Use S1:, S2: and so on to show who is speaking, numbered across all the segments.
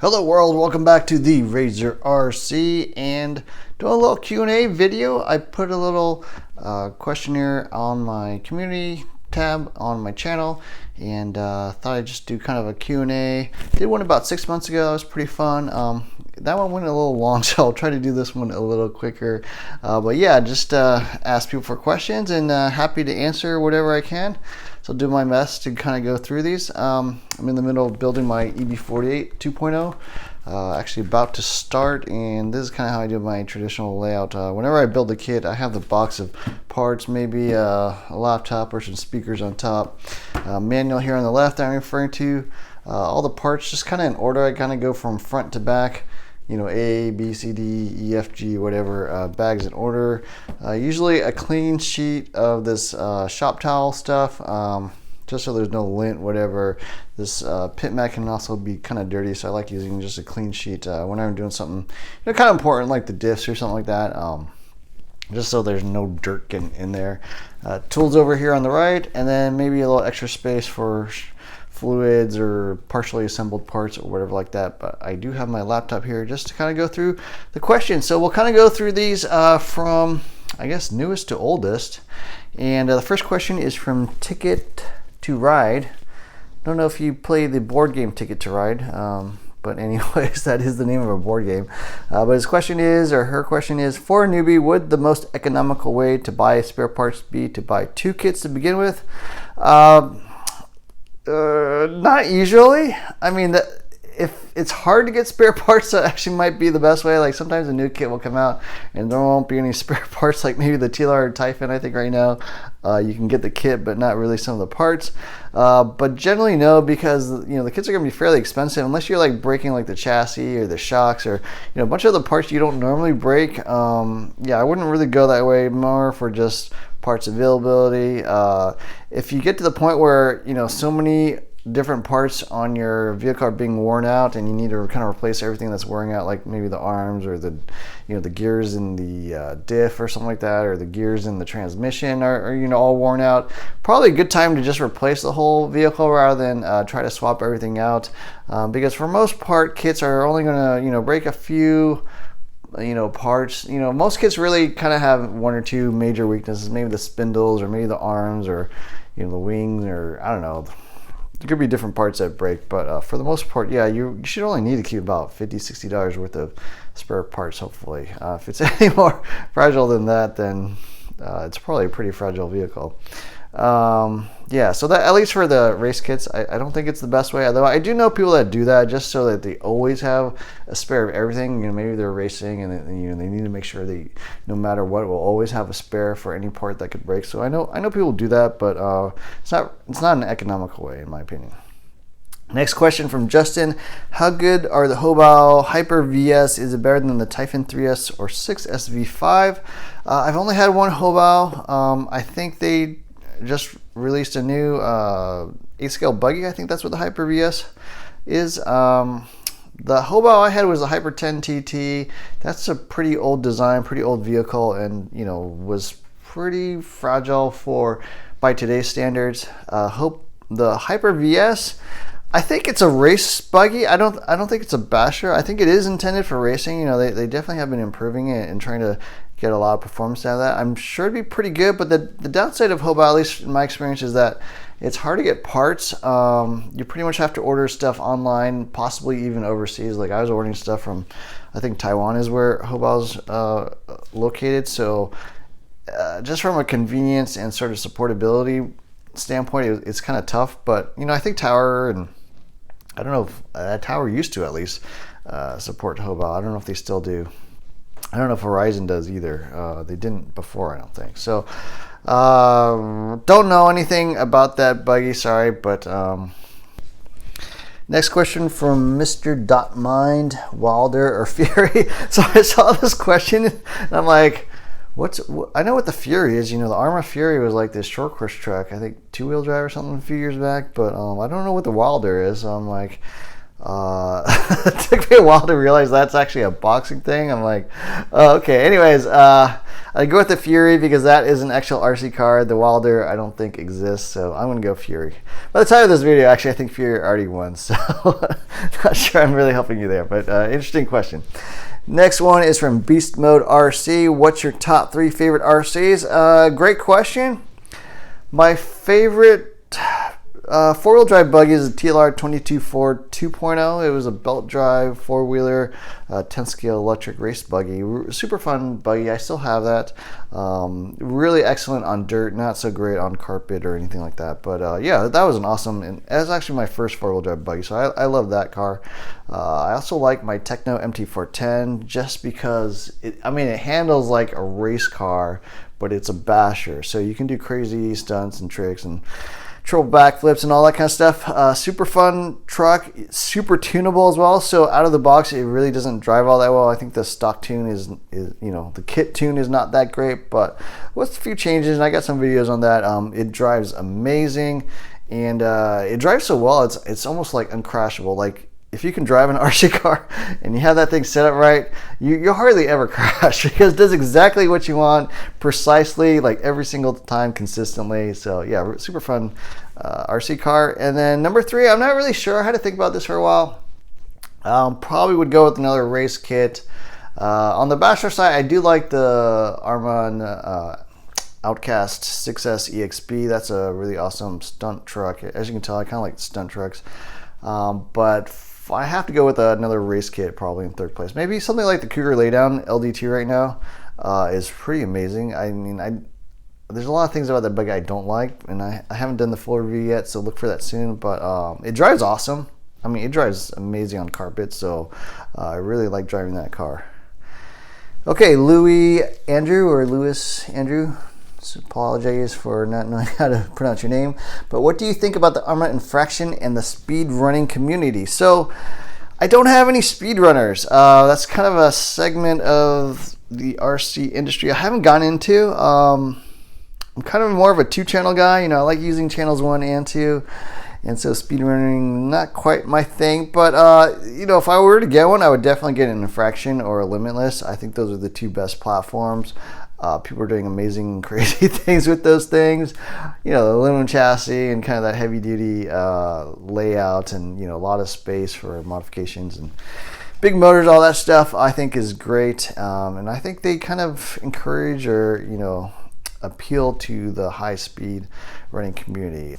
S1: Hello world, welcome back to the Razor RC and doing a little Q&A video. I put a little questionnaire on my community tab on my channel and thought I'd just do kind of a Q&A. Did one about 6 months ago. It was pretty fun. That one went a little long, so I'll try to do this one a little quicker. But yeah, just ask people for questions and happy to answer whatever I can. So I'll do my best to kind of go through these. I'm in the middle of building my EB48 2.0. Actually about to start, and this is kind of how I do my traditional layout. Whenever I build a kit, I have the box of parts, maybe a laptop or some speakers on top. Manual here on the left that I'm referring to. All the parts just kind of in order. I kind of go from front to back. You know, A, B, C, D, E, F, G, whatever, bags in order. Usually a clean sheet of this shop towel stuff, just so there's no lint, whatever. This pit mat can also be kind of dirty, so I like using just a clean sheet when I'm doing something kind of important like the diffs or something like that, just so there's no dirt getting in there. Tools over here on the right, and then maybe a little extra space for fluids or partially assembled parts or whatever like that. But I do have my laptop here just to kind of go through the questions. So we'll kind of go through these from, I guess, newest to oldest. And the first question is from Ticket to Ride. Don't know if you play the board game Ticket to Ride, but anyways, that is the name of a board game. But his question is, or her question is, for a newbie, would the most economical way to buy spare parts be to buy two kits to begin with? Not usually. I mean, if it's hard to get spare parts, that actually might be the best way. Like sometimes a new kit will come out and there won't be any spare parts, like maybe the TLR or Typhon. I think right now you can get the kit but not really some of the parts. But generally no, because the kits are going to be fairly expensive unless you're like breaking like the chassis or the shocks or a bunch of the parts you don't normally break. Yeah, I wouldn't really go that way, more for just parts availability. If you get to the point where so many different parts on your vehicle are being worn out and you need to kind of replace everything that's wearing out, like maybe the arms or the the gears in the diff or something like that, or the gears in the transmission are all worn out, probably a good time to just replace the whole vehicle rather than try to swap everything out, because for most part kits are only going to break a few parts. Most kits really kind of have one or two major weaknesses, maybe the spindles or maybe the arms or the wings, or I don't know. There could be different parts that break, but for the most part, yeah, you should only need to keep about $50-$60 worth of spare parts, hopefully. If it's any more fragile than that, then it's probably a pretty fragile vehicle. Yeah, so that, at least for the race kits, I don't think it's the best way, although I do know people that do that just so that they always have a spare of everything. Maybe they're racing and they need to make sure they, no matter what, will always have a spare for any part that could break. So I know people do that, but it's not an economical way, in my opinion. Next question from Justin: how good are the Hobao Hyper VS? Is it better than the Typhon 3S or 6S V5? I've only had one Hobao. I think they just released a new 8-scale buggy. I think that's what the Hyper VS is. The Hobao I had was the Hyper 10 TT. That's a pretty old design, pretty old vehicle, and was pretty fragile by today's standards. The Hyper VS, I think it's a race buggy. I don't think it's a basher. I think it is intended for racing. They definitely have been improving it and trying to get a lot of performance out of that. I'm sure it'd be pretty good, but the downside of Hobao, at least in my experience, is that it's hard to get parts. You pretty much have to order stuff online, possibly even overseas. Like I was ordering stuff from, I think Taiwan is where Hobao's located. So just from a convenience and sort of supportability standpoint, it's kind of tough. But I think Tower, and I don't know if Tower used to at least support Hobao. I don't know if they still do. I don't know if Horizon does either. They didn't before, I don't think. So, don't know anything about that buggy, sorry. But next question from Mr. Mind, Wilder or Fury. So I saw this question and I'm like, I know what the Fury is. The Arma Fury was like this short course truck, I think 2-wheel drive or something a few years back. But I don't know what the Wilder is. So I'm like, It took me a while to realize that's actually a boxing thing. I'm like, oh, okay. Anyways, I go with the Fury because that is an actual RC car. The Wilder I don't think exists, so I'm gonna go Fury. By the time of this video, actually, I think Fury already won, so not sure I'm really helping you there, but interesting question. Next one is from Beast Mode RC. What's your top 3 favorite RCs? Great question. My favorite four-wheel drive buggy is a TLR 22 Ford 2.0. It was a belt drive four-wheeler, 10-scale electric race buggy. Super fun buggy. I still have that. Really excellent on dirt, not so great on carpet or anything like that. But yeah, that was an awesome, and it was actually my first four-wheel drive buggy, so I love that car. I also like my Techno MT410 just because it handles like a race car, but it's a basher, so you can do crazy stunts and tricks and triple backflips and all that kind of stuff. Super fun truck, super tunable as well. So out of the box, it really doesn't drive all that well. I think the stock tune is the kit tune is not that great, but with a few changes, and I got some videos on that. It drives amazing, and it drives so well. It's almost like uncrashable. Like, if you can drive an RC car and you have that thing set up right, you'll hardly ever crash because it does exactly what you want precisely, like every single time consistently. So yeah, super fun RC car. And then number 3, I'm not really sure. I had to think about this for a while. Probably would go with another race kit. On the bachelor side, I do like the Arma Outcast 6S EXP. That's a really awesome stunt truck. As you can tell, I kind of like stunt trucks. But I have to go with another race kit probably in 3rd place. Maybe something like the Cougar Laydown LDT right now is pretty amazing. I mean, there's a lot of things about that buggy I don't like, and I haven't done the full review yet, so look for that soon. But it drives awesome. I mean, it drives amazing on carpet, so I really like driving that car. Okay, Louis Andrew. So apologize for not knowing how to pronounce your name, but what do you think about the Arma infraction and the speed running community? So I don't have any speed runners. That's kind of a segment of the RC industry I haven't gone into. I'm kind of more of a 2-channel guy. I like using channels 1 and 2, and so speed running not quite my thing. But if I were to get one, I would definitely get an infraction or a limitless. I think those are the 2 best platforms. People are doing amazing, crazy things with those things. The aluminum chassis and kind of that heavy-duty layout, and a lot of space for modifications and big motors, all that stuff. I think is great, and I think they kind of encourage or appeal to the high-speed running community.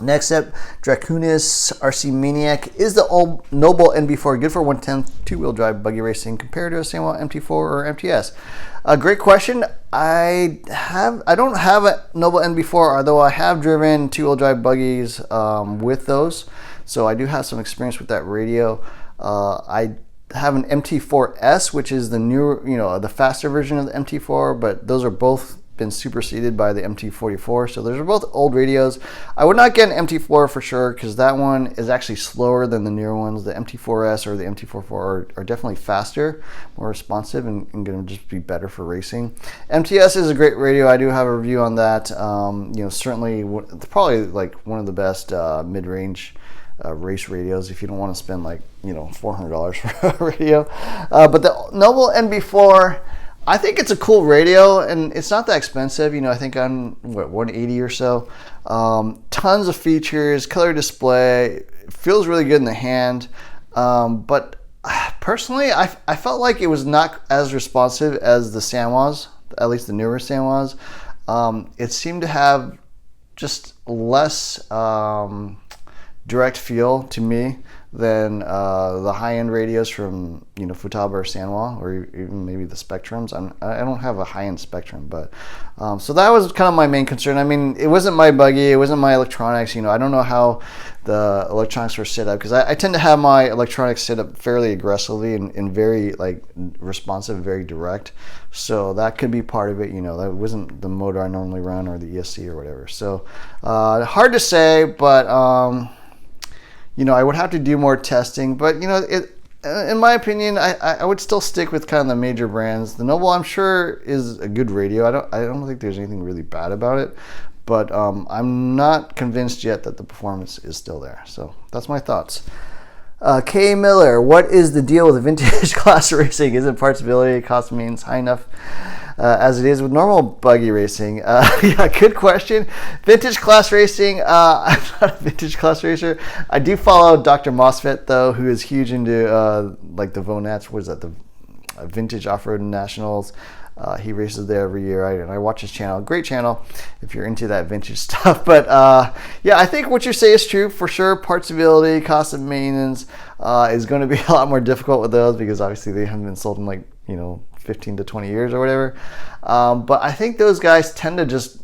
S1: Next up, Dracunis RC Maniac. Is the old Noble NB4 good for 1/10 2-wheel drive buggy racing compared to a Samuel MT4 or MTS? Great question. I don't have a Noble NB4, although I have driven 2-wheel drive buggies with those, so I do have some experience with that radio. I have an MT4S, which is the newer, the faster version of the MT4, but those are both been superseded by the MT44, so those are both old radios. I would not get an MT4 for sure, because that one is actually slower than the newer ones. The MT4S or the MT44 are definitely faster, more responsive, and going to just be better for racing. MTS is a great radio. I do have a review on that. Certainly probably like one of the best mid-range race radios if you don't want to spend like $400 for a radio. But the Noble NB4, I think it's a cool radio, and it's not that expensive. I think on $180 or so. Tons of features, color display, feels really good in the hand. But personally, I felt like it was not as responsive as the Sanwas, at least the newer Sanwas. It seemed to have just less direct feel to me than the high-end radios from Futaba or Sanwa, or even maybe the Spectrums. I don't have a high-end Spectrum, but so that was kind of my main concern. I mean, it wasn't my buggy, it wasn't my electronics. I don't know how the electronics were set up, because I tend to have my electronics set up fairly aggressively and very responsive, very direct. So that could be part of it. That wasn't the motor I normally run or the ESC or whatever. So hard to say, but I would have to do more testing, but in my opinion, I would still stick with kind of the major brands. The Noble, I'm sure, is a good radio. I don't think there's anything really bad about it, but I'm not convinced yet that the performance is still there. So that's my thoughts. K. Miller, what is the deal with vintage class racing? Isn't parts ability cost means high enough as it is with normal buggy racing? Yeah, good question. Vintage class racing, I'm not a vintage class racer. I do follow Dr. Mosfet, though, who is huge into like the Vonats, what is that, the Vintage Off-Road Nationals. He races there every year, and I watch his channel. Great channel if you're into that vintage stuff. But yeah, I think what you say is true for sure. Parts availability, cost of maintenance is going to be a lot more difficult with those because obviously they haven't been sold in like 15 to 20 years or whatever. But I think those guys tend to just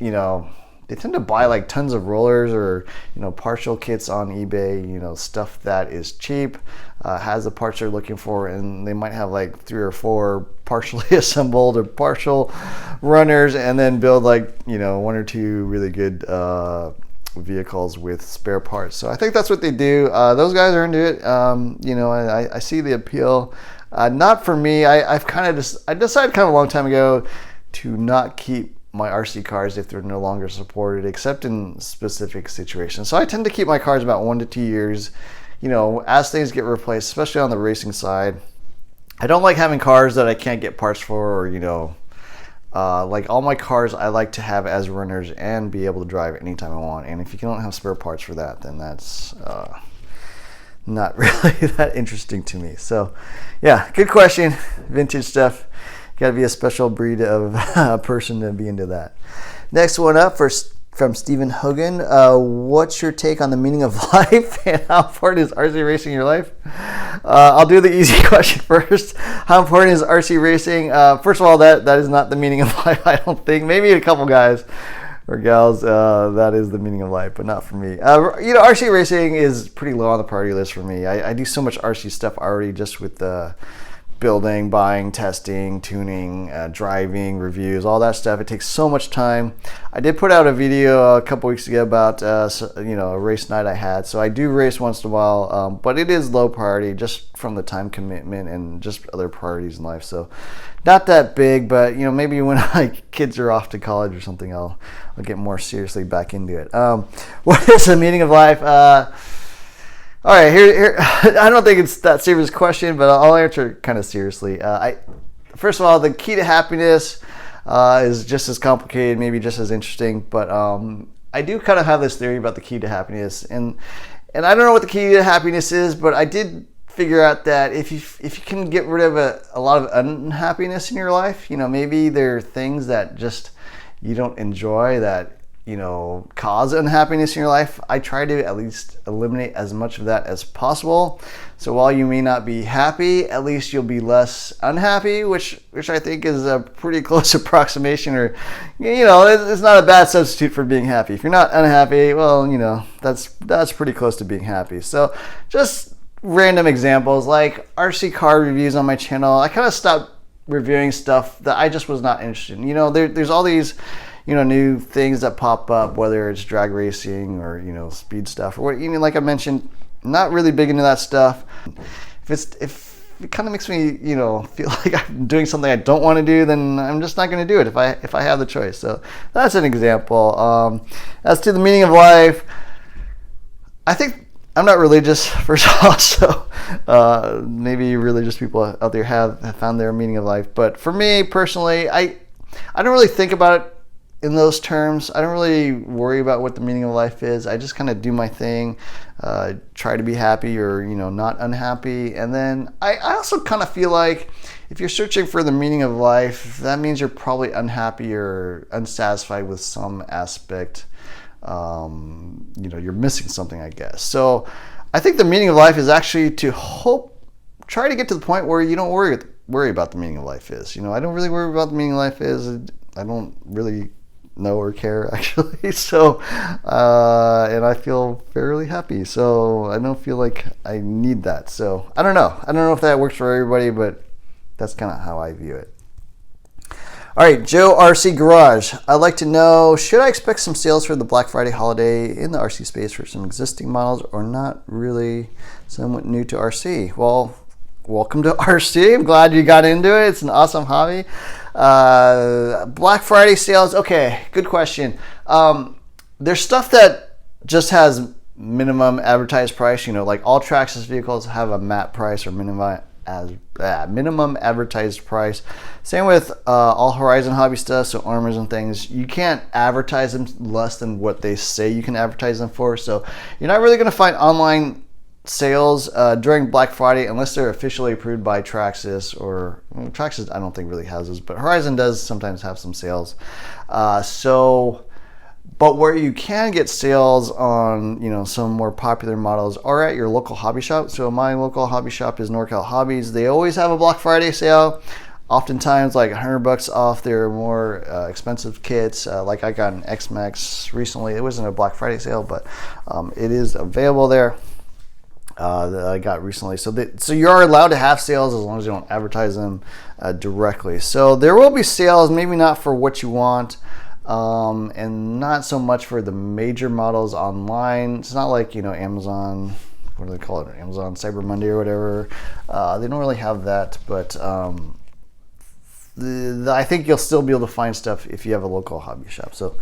S1: they tend to buy like tons of rollers or partial kits on eBay, stuff that is cheap, has the parts they're looking for, and they might have like 3 or 4 partially assembled or partial runners, and then build like 1 or 2 really good vehicles with spare parts. So I think that's what they do. Those guys are into it. I see the appeal. Not for me. I decided kind of a long time ago to not keep my RC cars if they're no longer supported, except in specific situations. So I tend to keep my cars about 1 to 2 years, as things get replaced, especially on the racing side. I don't like having cars that I can't get parts for, or like all my cars I like to have as runners and be able to drive anytime I want. And if you don't have spare parts for that, then that's not really that interesting to me. So yeah, good question. Vintage stuff. Got to be a special breed of person to be into that. Next one up from Stephen Hogan. What's your take on the meaning of life and how important is RC racing in your life? I'll do the easy question first. How important is RC racing? First of all, that is not the meaning of life, I don't think. Maybe a couple guys or gals, that is the meaning of life, but not for me. RC racing is pretty low on the priority list for me. I do so much RC stuff already, just with the building, buying, testing, tuning, driving, reviews, all that stuff. It takes so much time. I did put out a video a couple weeks ago about a race night I had. So I do race once in a while, but it is low priority just from the time commitment and just other priorities in life. So not that big, but maybe when my kids are off to college or something, I'll get more seriously back into it. What is the meaning of life? All right, here. I don't think it's that serious question, but I'll answer it kind of seriously. First of all, the key to happiness is just as complicated, maybe just as interesting. But I do kind of have this theory about the key to happiness, and I don't know what the key to happiness is, but I did figure out that if you can get rid of a lot of unhappiness in your life, maybe there are things that just you don't enjoy that cause unhappiness in your life. I try to at least eliminate as much of that as possible. So while you may not be happy, at least you'll be less unhappy, which I think is a pretty close approximation, or it's not a bad substitute for being happy. If you're not unhappy, well, that's pretty close to being happy. So just random examples like RC car reviews on my channel. I kind of stopped reviewing stuff that I just was not interested in. There's all these new things that pop up, whether it's drag racing or speed stuff, or what, like I mentioned, not really big into that stuff. If it kind of makes me feel like I'm doing something I don't want to do, then I'm just not going to do it if I have the choice. So that's an example. As to the meaning of life, I think I'm not religious, first of all, so maybe religious people out there have found their meaning of life. But for me personally, I don't really think about it in those terms. I don't really worry about what the meaning of life is. I just kind of do my thing, try to be happy or not unhappy. And then I also kind of feel like if you're searching for the meaning of life, that means you're probably unhappy or unsatisfied with some aspect. You're missing something, I guess. So I think the meaning of life is actually to try to get to the point where you don't worry about the meaning of life is. I don't really worry about the meaning of life is. I don't really know or care, actually. So and I feel fairly happy, so I don't feel like I need that. So I don't know if that works for everybody, but that's kind of how I view it. All right, Joe RC Garage. I'd like to know, should I expect some sales for the Black Friday holiday in the RC space for some existing models, or not really, somewhat new to RC? Well, welcome to RC. I'm glad you got into it. It's an awesome hobby. Black Friday sales. Okay, good question. There's stuff that just has minimum advertised price. Like all Traxxas vehicles have a MAP price or minimum advertised price. Same with all Horizon hobby stuff, so Armas and things. You can't advertise them less than what they say you can advertise them for. So you're not really going to find online sales during Black Friday unless they're officially approved by Traxxas, or Traxxas I don't think really has those, but Horizon does sometimes have some sales. But where you can get sales on, some more popular models are at your local hobby shop. So my local hobby shop is NorCal Hobbies. They always have a Black Friday sale. Oftentimes like $100 off their more expensive kits. Like I got an X-Max recently. It wasn't a Black Friday sale, but it is available there. That I got recently. So you are allowed to have sales as long as you don't advertise them directly. So there will be sales, maybe not for what you want. And not so much for the major models online. It's not like, Amazon, what do they call it? Amazon Cyber Monday or whatever. They don't really have that, but I think you'll still be able to find stuff if you have a local hobby shop. So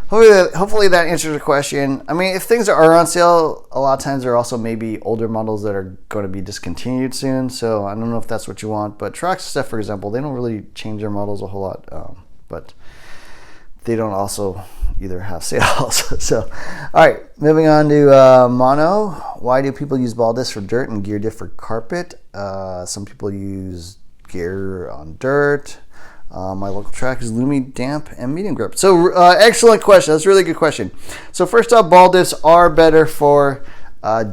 S1: hopefully that answers the question. I mean, if things are on sale, a lot of times there are also maybe older models that are going to be discontinued soon. So I don't know if that's what you want, but Traxxas stuff, for example, they don't really change their models a whole lot. But they don't also either have sales. So, all right, moving on to mono. Why do people use ball discs for dirt and gear diff for carpet? Some people use gear on dirt. My local track is Lumi, damp, and medium grip. So, excellent question. That's a really good question. So, first off, ball discs are better for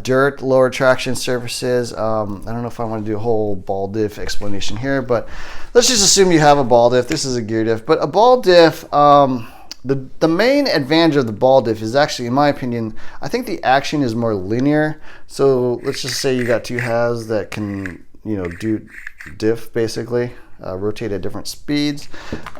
S1: dirt, lower traction surfaces. I don't know if I want to do a whole ball diff explanation here, but let's just assume you have a ball diff. This is a gear diff, but a ball diff, the main advantage of the ball diff is actually, in my opinion, I think the action is more linear. So let's just say you got two halves that can, do diff basically, rotate at different speeds.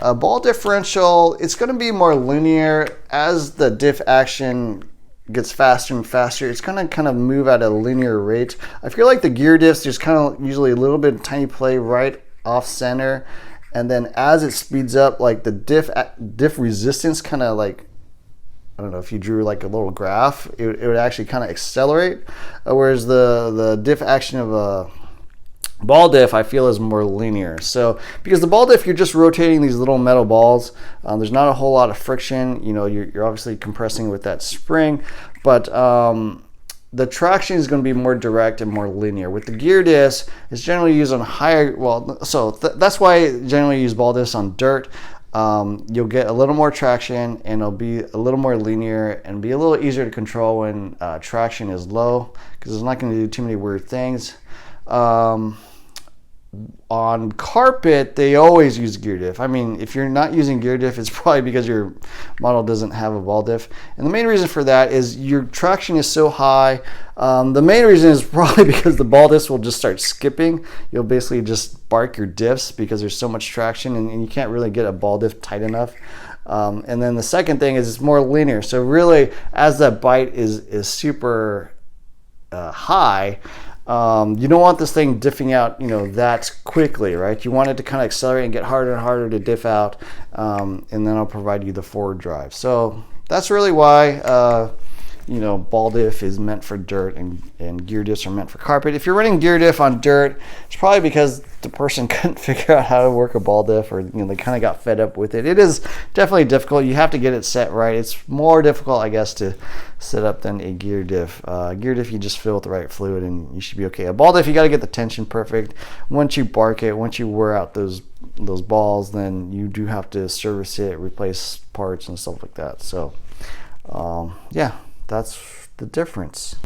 S1: Ball differential, it's going to be more linear. As the diff action gets faster and faster, it's gonna kind of move at a linear rate. I feel like the gear diffs, there's kind of usually a little bit of tiny play right off center, and then as it speeds up, like the diff resistance kind of like, I don't know, if you drew like a little graph, it would actually kind of accelerate, whereas the diff action of a ball diff, I feel, is more linear. So because the ball diff, you're just rotating these little metal balls. There's not a whole lot of friction. You're obviously compressing with that spring, but the traction is going to be more direct and more linear. With the gear disc, it's generally used on higher. That's why I generally use ball discs on dirt. You'll get a little more traction, and it'll be a little more linear and be a little easier to control when traction is low, because it's not going to do too many weird things. On carpet, they always use gear diff. I mean, if you're not using gear diff, it's probably because your model doesn't have a ball diff. And the main reason for that is your traction is so high. The main reason is probably because the ball disc will just start skipping. You'll basically just bark your diffs because there's so much traction, and you can't really get a ball diff tight enough. And then the second thing is it's more linear. So really, as that bite is super high, you don't want this thing diffing out, that quickly, right? You want it to kind of accelerate and get harder and harder to diff out, and then I'll provide you the forward drive. So that's really why, ball diff is meant for dirt, and gear diffs are meant for carpet. If you're running gear diff on dirt, it's probably because the person couldn't figure out how to work a ball diff, or they kind of got fed up with it. It is definitely difficult. You have to get it set right. It's more difficult, I guess, to set up than a gear diff. Gear diff, you just fill with the right fluid and you should be okay. A ball diff, you got to get the tension perfect. Once you bark it, once you wear out those balls, then you do have to service it, replace parts and stuff like that. So yeah, that's the difference.